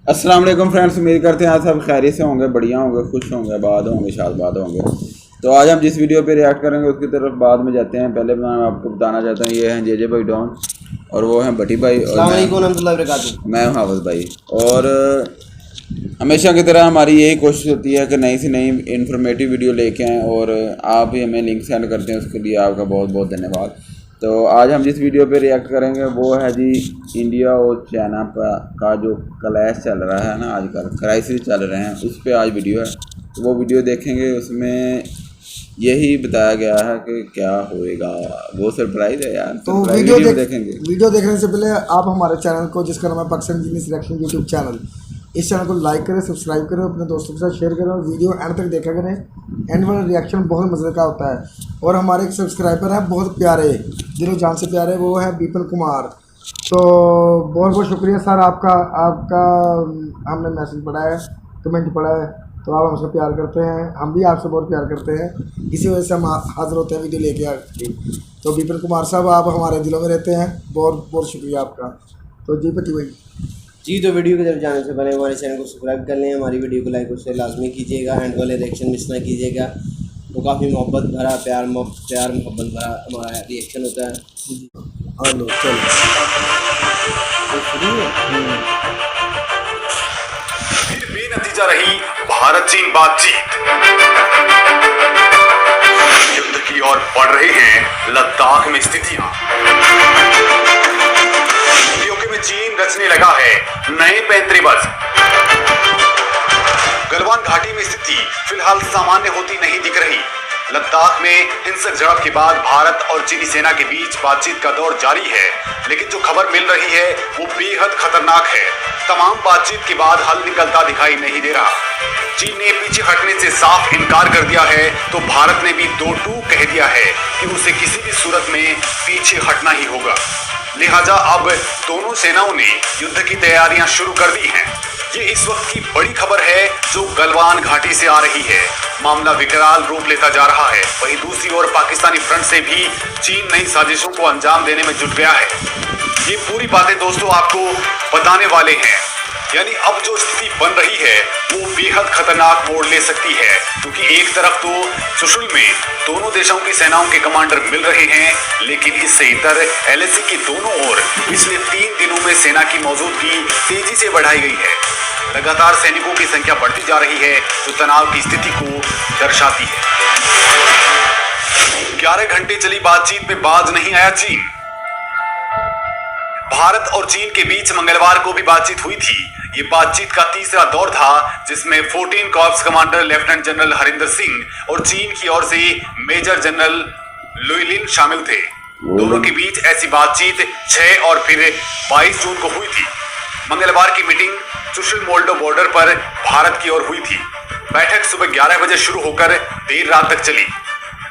अस्सलाम वालेकुम फ्रेंड्स, उम्मीद करते हैं आप सब खैरियत से होंगे, बढ़िया होंगे, खुश होंगे, आबाद होंगे, शादबाद होंगे। तो आज हम जिस वीडियो पे रिएक्ट करेंगे उसकी तरफ बाद में जाते हैं। पहले मैं आपको बताना चाहता हूँ, ये हैं जेजे भाई डॉन और वो हैं भट्टी भाई और मैं हूँ हाफिज़ भाई। और हमेशा की तरह हमारी यही कोशिश होती है कि नई से नई इन्फॉर्मेटिव वीडियो लेके आएँ और आप भी हमें लिंक सेंड करते हैं, उसके लिए आपका बहुत बहुत धन्यवाद। तो आज हम जिस वीडियो पे रिएक्ट करेंगे वो है जी इंडिया और चाइना का जो क्लैश चल रहा है ना, आजकल क्राइसिस चल रहे हैं, उस पर आज वीडियो है। तो वो वीडियो देखेंगे, उसमें यही बताया गया है कि क्या होएगा। वो सरप्राइज है यार, तो वीडियो देखेंगे। वीडियो देखने से पहले आप हमारे चैनल को, जिसका नाम है Pakistan genius reaction YouTube channel, इस चैनल को लाइक करें, सब्सक्राइब करें, अपने दोस्तों के साथ शेयर करें और वीडियो एंड तक देखा करें। एंड वाला रिएक्शन बहुत मज़े का होता है। और हमारे एक सब्सक्राइबर हैं बहुत प्यारे, दिलो जान से प्यारे, वो है विपिन कुमार। तो बहुत बहुत शुक्रिया सर आपका हमने मैसेज पढ़ा है, कमेंट पढ़ा है, तो आप हमसे प्यार करते हैं, हम भी आपसे बहुत प्यार करते हैं, इसी वजह से हम हाजिर होते हैं वीडियो लेके आके। तो विपिन कुमार साहब, आप हमारे दिलों में रहते हैं, बहुत बहुत शुक्रिया आपका। तो जी भट्टी भाई जी, तो वीडियो की तरफ जाने से पहले हमारे चैनल को सब्सक्राइब कर लें, हमारी वीडियो को लाइक और शेयर लाजमी कीजिएगा, एंड वाले रिएक्शन मिस ना कीजिएगा। तो काफ़ी मोहब्बत भरा प्यार मोहब्बत भरा हमारा रिएक्शन होता है। और लो चलो फिर बेनतीजा रही भारत चीन बातचीत। युद्ध की ओर बढ़ रहे हैं लद्दाख में स्थितियां। में चीन रचने लगा है नए पैंतरेबाज। गलवान घाटी में स्थिति फिलहाल सामान्य होती नहीं दिख रही। लद्दाख में हिंसक झड़प के बाद भारत और चीनी सेना के बीच बातचीत का दौर जारी है, लेकिन जो खबर मिल रही है वो बेहद खतरनाक है। तमाम बातचीत के बाद हल निकलता दिखाई नहीं दे रहा। चीन ने पीछे हटने से साफ इनकार कर दिया है, तो भारत ने भी दो टूक कह दिया है कि उसे किसी भी सूरत में पीछे हटना ही होगा। लिहाजा अब दोनों सेनाओं ने युद्ध की तैयारियां शुरू कर दी हैं। ये इस वक्त की बड़ी खबर है जो गलवान घाटी से आ रही है। मामला विकराल रूप लेता जा रहा है। वहीं दूसरी ओर पाकिस्तानी फ्रंट से भी चीन नई साजिशों को अंजाम देने में जुट गया है। ये पूरी बातें दोस्तों आपको बताने वाले हैं। यानी अब जो स्थिति बन रही है वो बेहद खतरनाक मोड़ ले सकती है, क्योंकि एक तरफ तो चुशुल में दोनों देशों की सेनाओं के कमांडर मिल रहे हैं, लेकिन इससे इतर LAC के दोनों ओर पिछले 3 दिनों में सेना की मौजूदगी तेजी से बढ़ाई गई है। लगातार सैनिकों की संख्या बढ़ती जा रही है, जो तनाव की स्थिति को दर्शाती है। 11 घंटे चली बातचीत में बाज नहीं आया चीन। भारत और चीन के बीच मंगलवार को भी बातचीत हुई थी। ये बातचीत का तीसरा दौर था, जिसमें 14 corps commander lieutenant general Harinder Singh और चीन की ओर से मेजर जनरल लुइलिन शामिल थे। दोनों के बीच ऐसी बातचीत 6 और फिर 22 जून को हुई थी। मंगलवार की मीटिंग चुशुल मोल्डो बॉर्डर पर भारत की ओर हुई थी। बैठक सुबह 11 बजे शुरू होकर देर रात तक चली।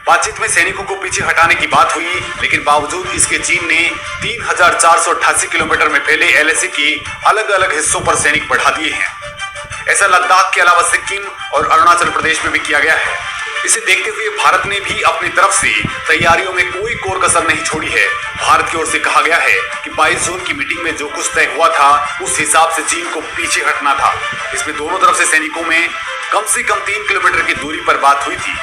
बातचीत में सैनिकों को पीछे हटाने की बात हुई, लेकिन बावजूद इसके चीन ने 3488 किलोमीटर में फैले LAC के अलग अलग हिस्सों पर सैनिक बढ़ा दिए हैं। ऐसा लद्दाख के अलावा सिक्किम और अरुणाचल प्रदेश में भी किया गया है। इसे देखते हुए भारत ने भी अपनी तरफ से तैयारियों में कोई कोर कसर नहीं छोड़ी है। भारत की ओर से कहा गया है कि 22 जून की मीटिंग में जो कुछ तय हुआ था उस हिसाब से चीन को पीछे हटना था। इसमें दोनों तरफ से सैनिकों में कम से कम 3 किलोमीटर की दूरी पर बात हुई थी।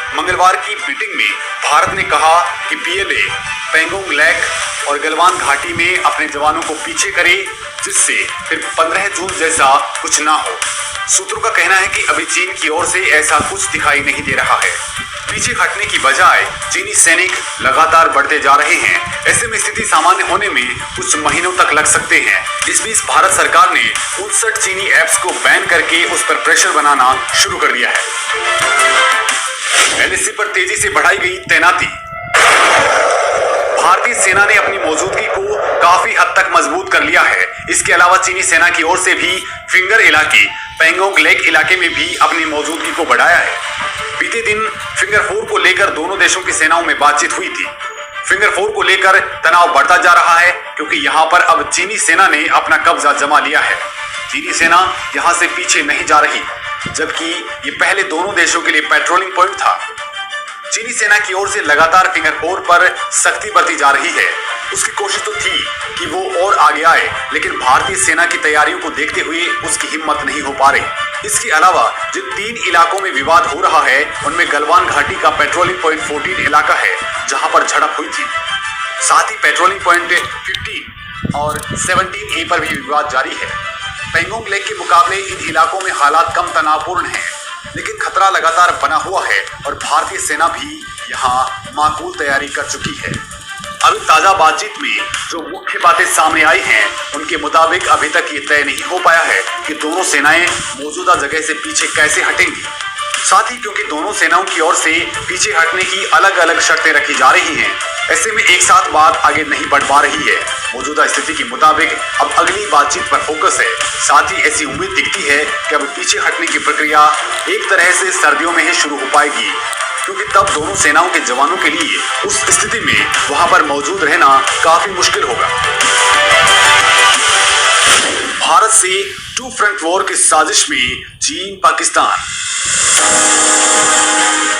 मंगलवार की मीटिंग में भारत ने कहा कि PLA पेंगोंग लेक और गलवान घाटी में अपने जवानों को पीछे करे, जिससे फिर 15 जून जैसा कुछ ना हो। सूत्रों का कहना है कि अभी चीन की ओर से ऐसा कुछ दिखाई नहीं दे रहा है। पीछे हटने की बजाय चीनी सैनिक लगातार बढ़ते जा रहे हैं। ऐसे में स्थिति सामान्य होने में कुछ महीनों तक लग सकते हैं। इस बीच भारत सरकार ने 59 चीनी ऐप्स को बैन करके उस पर प्रेशर बनाना शुरू कर दिया है। LAC पर तेजी से बढ़ाई गई तैनाती। भारतीय सेना ने अपनी मौजूदगी को काफी हद तक मजबूत कर लिया है। इसके अलावा चीनी सेना की ओर से भी फिंगर इलाके, पेंगोंग लेक इलाके में भी अपनी मौजूदगी को बढ़ाया है। बीते दिन फिंगर 4 को लेकर दोनों देशों की सेनाओं में बातचीत हुई थी। फिंगर 4 को लेकर तनाव बढ़ता जा रहा है, क्योंकि यहां पर अब चीनी सेना ने अपना कब्जा जमा लिया है। चीनी सेना यहां से पीछे नहीं जा रही, जबकि ये पहले दोनों देशों के लिए पेट्रोलिंग पॉइंट था। चीनी सेना की ओर से लगातार फिंगर 4 पर सख्ती बरती जा रही है। उसकी कोशिश तो थी कि वो और आगे आगे आए, लेकिन भारतीय सेना की तैयारियों को देखते हुए उसकी हिम्मत नहीं हो पा रही। इसके अलावा जिन 3 इलाकों में विवाद हो रहा है उनमें गलवान घाटी का पेट्रोलिंग पॉइंट 14 इलाका है जहां पर झड़प हुई थी। साथ ही पेट्रोलिंग पॉइंट 15 और 17A पर भी विवाद जारी है। पेंगोंग लेक के मुकाबले इन इलाकों में हालात कम तनावपूर्ण हैं, लेकिन खतरा लगातार बना हुआ है और भारतीय सेना भी यहाँ माकूल तैयारी कर चुकी है। अभी ताजा बातचीत में जो मुख्य बातें सामने आई हैं उनके मुताबिक अभी तक ये तय नहीं हो पाया है कि दोनों सेनाएं मौजूदा जगह से पीछे कैसे हटेंगी। साथ ही क्योंकि दोनों सेनाओं की ओर से पीछे हटने की अलग अलग शर्तें रखी जा रही हैं, ऐसे में एक साथ बात आगे नहीं बढ़ पा रही है। मौजूदा स्थिति के मुताबिक अब अगली बातचीत पर फोकस है। साथ ही ऐसी उम्मीद दिखती है कि अब पीछे हटने की प्रक्रिया एक तरह से सर्दियों में ही शुरू हो पाएगी, क्योंकि तब दोनों सेनाओं के जवानों के लिए उस स्थिति में वहां पर मौजूद रहना काफी मुश्किल होगा। भारत से 2 फ्रंट वॉर की साजिश में चीन पाकिस्तान।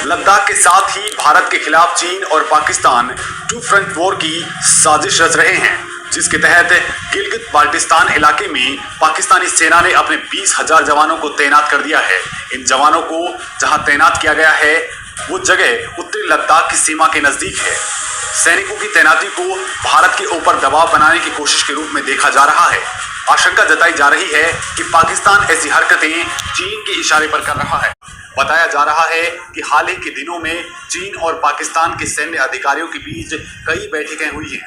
लद्दाख के साथ ही भारत के खिलाफ चीन और पाकिस्तान 2 फ्रंट वॉर की साजिश रच रहे हैं, जिसके तहत गिलगित बाल्टिस्तान इलाके में पाकिस्तानी सेना ने अपने 20,000 जवानों को तैनात कर दिया है। इन जवानों को जहां तैनात किया गया है वो जगह उत्तरी लद्दाख की सीमा के नजदीक है। सैनिकों की तैनाती को भारत के ऊपर दबाव बनाने की कोशिश के रूप में देखा जा रहा है। आशंका जताई जा रही है कि पाकिस्तान ऐसी हरकतें चीन के इशारे पर कर रहा है। बताया जा रहा है कि हाल ही के दिनों में चीन और पाकिस्तान के सैन्य अधिकारियों के बीच कई बैठकें हुई हैं,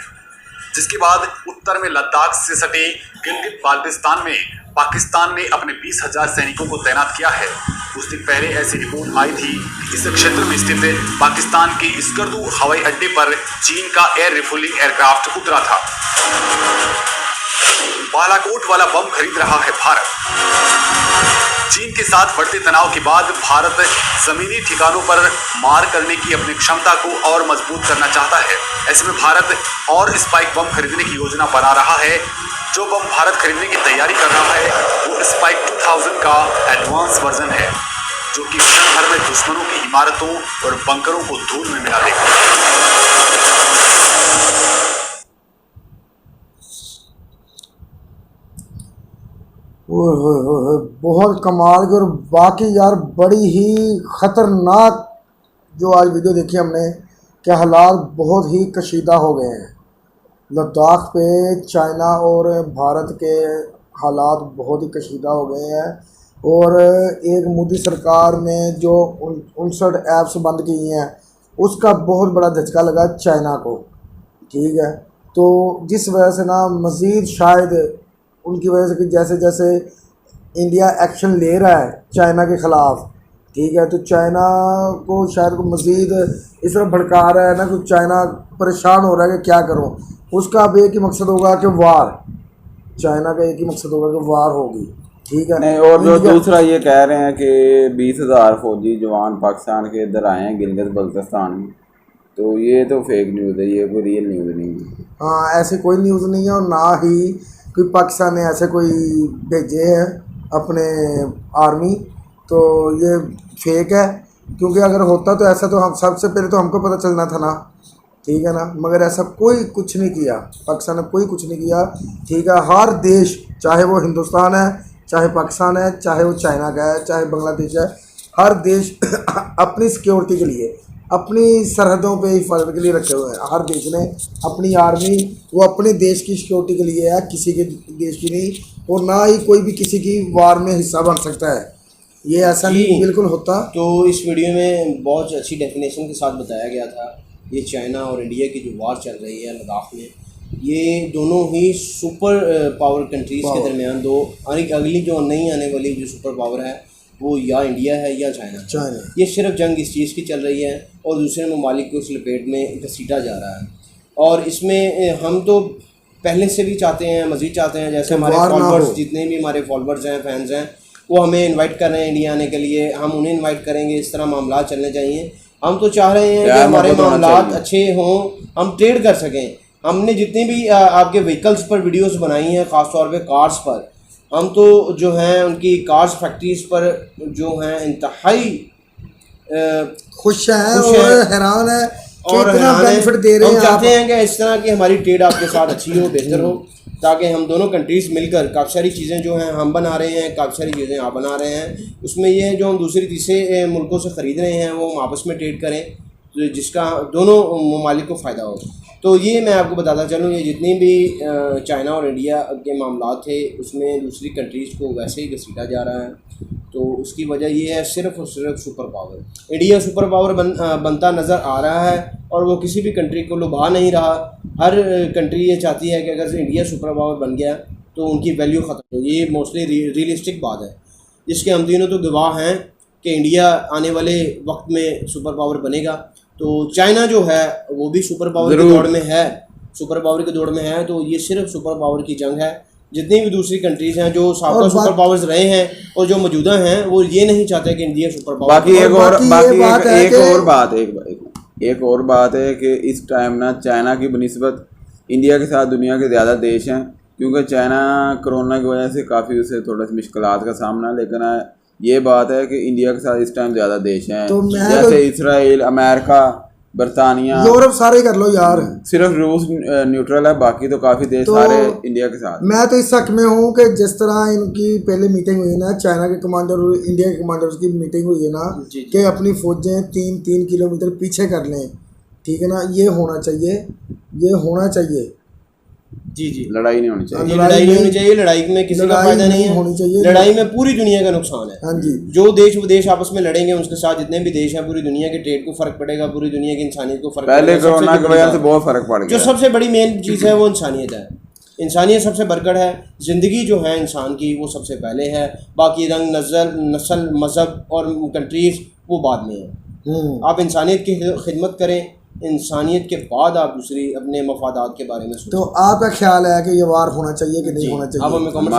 जिसके बाद उत्तर में लद्दाख से सटे गिलगित बाल्टिस्तान में पाकिस्तान ने अपने 20,000 सैनिकों को तैनात किया है। कुछ दिन पहले ऐसी रिपोर्ट आई थी कि इस क्षेत्र में स्थित पाकिस्तान के स्कर्दू हवाई अड्डे पर चीन का एयर रिफ्यूलिंग एयरक्राफ्ट उतरा था। बालाकोट वाला बम खरीद रहा है भारत। चीन के साथ बढ़ते तनाव के बाद भारत जमीनी ठिकानों पर मार करने की अपनी क्षमता को और मजबूत करना चाहता है। ऐसे में भारत और स्पाइक बम खरीदने की योजना बना रहा है। जो बम भारत खरीदने की तैयारी कर रहा है वो स्पाइक 2000 का एडवांस वर्जन है, जो कि क्षण भर में दुश्मनों की इमारतों और बंकरों को धूल में मिला देगा। ओए बहुत कमाल की और बाकी यार बड़ी ही ख़तरनाक जो आज वीडियो देखी हमने कि हालात बहुत ही कशीदा हो गए हैं। लद्दाख पे चाइना और भारत के हालात बहुत ही कशीदा हो गए हैं और एक मोदी सरकार ने जो 59 ऐप्स बंद की हैं उसका बहुत बड़ा झटका लगा चाइना को, ठीक है। तो जिस वजह से ना मज़ीद शायद उनकी वजह से कि जैसे जैसे इंडिया एक्शन ले रहा है चाइना के ख़िलाफ़, ठीक है, तो चाइना को शायद को मज़ीद इस तरह भड़का रहा है ना कि चाइना परेशान हो रहा है कि क्या करूं। उसका अब एक ही मकसद होगा कि वार, चाइना का एक ही मकसद होगा कि वार होगी, ठीक है। नहीं, और जो दूसरा ये कह रहे हैं कि 20,000 फौजी जवान पाकिस्तान के इधर आए हैं गिलगित बल्तिस्तान में, तो ये तो फेक न्यूज़ है, ये कोई रियल न्यूज़ नहीं है। हाँ, ऐसी कोई न्यूज़ नहीं है और ना ही कोई पाकिस्तान ने ऐसे कोई भेजे हैं अपने आर्मी, तो ये फेक है। क्योंकि अगर होता तो ऐसा तो हम सबसे पहले तो हमको पता चलना था ना, ठीक है ना। मगर ऐसा कोई कुछ नहीं किया, पाकिस्तान ने कोई कुछ नहीं किया, ठीक है। हर देश, चाहे वो हिंदुस्तान है, चाहे पाकिस्तान है, चाहे वो चाइना का है, चाहे बांग्लादेश है, हर देश अपनी सिक्योरिटी के लिए अपनी सरहदों पे हिफाजत के लिए रखे हुए हैं। हर देश ने अपनी आर्मी वो अपने देश की सिक्योरिटी के लिए है, किसी के देश की नहीं, और ना ही कोई भी किसी की वार में हिस्सा बन सकता है। ये ऐसा नहीं बिल्कुल होता। तो इस वीडियो में बहुत अच्छी डेफिनेशन के साथ बताया गया था ये चाइना और इंडिया की जो वार चल रही है लद्दाख में, ये दोनों ही सुपर पावर कंट्रीज़ के दरमियान दो अगली जो नई आने वाली जो सुपर पावर है वो या इंडिया है या चाइना। ये सिर्फ जंग इस चीज़ की चल रही है और दूसरे ममालिक को उस लपेट में घसीटा जा रहा है। और इसमें हम तो पहले से भी चाहते हैं, मज़ीद चाहते हैं, जैसे हमारे फॉलोअर्स जितने भी हमारे फॉलोअर्स हैं, फैंस हैं, वो हमें इनवाइट कर रहे हैं इंडिया आने के लिए, हम उन्हें इनवाइट करेंगे। इस तरह मामला चलने चाहिए। हम तो चाह रहे हैं कि हमारे मामला अच्छे हों, हम ट्रेड कर सकें। हमने जितनी भी आपके व्हीकल्स पर वीडियोस बनाई हैं, ख़ास तौर पे कार्स पर, हम तो जो हैं उनकी कार्स फैक्ट्रीज़ पर जो हैं इंतहाई खुश हैं और हैरान है और इतना बेनिफिट दे रहे हैं। हम चाहते हैं कि इस तरह की हमारी ट्रेड आपके साथ अच्छी हो, बेहतर हो। ताकि हम दोनों कंट्रीज़ मिलकर काफ़ी सारी चीज़ें जो हैं हम बना रहे हैं, काफ़ी सारी चीज़ें आप बना रहे हैं, उसमें ये है जो हम दूसरे तीसरे मुल्कों से ख़रीद रहे हैं वो हम आपस में ट्रेड करें, तो जिसका दोनों ममालिक को फ़ायदा हो। तो ये मैं आपको बताता चलूँ, ये जितनी भी चाइना और इंडिया के मामला थे उसमें दूसरी कंट्रीज़ को वैसे ही घसीटा जा रहा है। तो उसकी वजह ये है सिर्फ़ और सिर्फ super power. India super power बनता नज़र आ रहा है और वो किसी भी कंट्री को लुभा नहीं रहा। हर कंट्री ये चाहती है कि अगर इंडिया सुपर पावर बन गया तो उनकी वैल्यू ख़त्म हो। ये मोस्टली रियलिस्टिक बात है, जिसके हम तीनों तो गवाह हैं कि इंडिया आने वाले वक्त में सुपर पावर बनेगा। तो चाइना जो है वो भी सुपर पावर की दौड़ में है, सुपर पावर की दौड़ में है। तो ये सिर्फ सुपर पावर की जंग है। जितनी भी दूसरी कंट्रीज़ हैं जो साबिक़ा सुपर पावर्स रहे हैं और जो मौजूदा हैं वो ये नहीं चाहते कि इंडिया सुपर पावर। बाकी एक और बात है कि इस टाइम ना चाइना की बनिस्बत इंडिया के साथ दुनिया के ज़्यादा देश हैं, क्योंकि चाइना कोरोना की वजह से काफ़ी उसे थोड़ा सा मुश्किलात का सामना, लेकिन ये बात है कि इंडिया के साथ इस टाइम ज़्यादा देश हैं, तो जैसे इसराइल, अमेरिका, बरतानिया, यूरोप सारे कर लो यार। सिर्फ रूस न्यूट्रल है, बाकी तो काफ़ी देश तो सारे इंडिया के साथ। मैं तो इस हक में हूँ कि जिस तरह इनकी पहले मीटिंग हुई ना, चाइना के कमांडर और इंडिया के कमांडर्स की मीटिंग हुई है ना, कि अपनी फौजें 3-3 किलोमीटर पीछे कर लें, ठीक है ना, ये होना चाहिए, ये होना चाहिए। जी जी, लड़ाई नहीं होनी चाहिए, लड़ाई नहीं होनी चाहिए, लड़ाई में किसी का फायदा नहीं है, होनी चाहिए, लड़ाई में पूरी दुनिया का नुकसान है। हाँ जी, जो देश विदेश आपस में लड़ेंगे उसके साथ जितने भी देश हैं पूरी दुनिया के ट्रेड को फर्क पड़ेगा, पूरी दुनिया की इंसानियत को फर्क पड़ेगा। पहले कोरोना की वजह से बहुत फर्क पड़ गया। जो सबसे बड़ी मेन चीज़ है वो इंसानियत है, इंसानियत सबसे बढ़कर है। ज़िंदगी जो है इंसान की वो सबसे पहले है, बाकी रंग नस्ल मज़हब और कंट्रीज़ वो बाद में है। आप इंसानियत की खिदमत करें, इंसानियत के बाद आप दूसरी अपने मफादात के बारे में सोचें। तो आपका ख्याल है कि ये वार होना चाहिए कि नहीं होना चाहिए? आप हमें कमेंट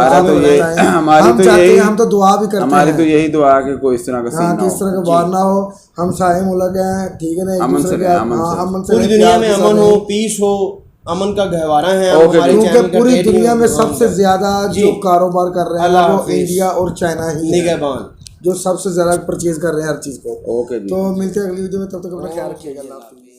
हम तो दुआ भी करते हैं, हमारी तो यही दुआ है कि कोई इस तरह का सीन ना हो, इस तरह का वार ना हो। हम साहे मुल्क हैं, ठीक है ना, अमन से पूरी दुनिया में अमन हो, पीस हो, अमन का गहवारा है। क्योंकि पूरी दुनिया में सबसे ज्यादा जो कारोबार कर रहे हैं वो इंडिया और चाइना ही निगहबान, जो सबसे ज्यादा परचेज कर रहे हैं हर चीज को। ओके जी, तो मिलते हैं अगली वीडियो में, तब तक अपना ख्याल रखिएगा। अल्लाह हाफ़िज़।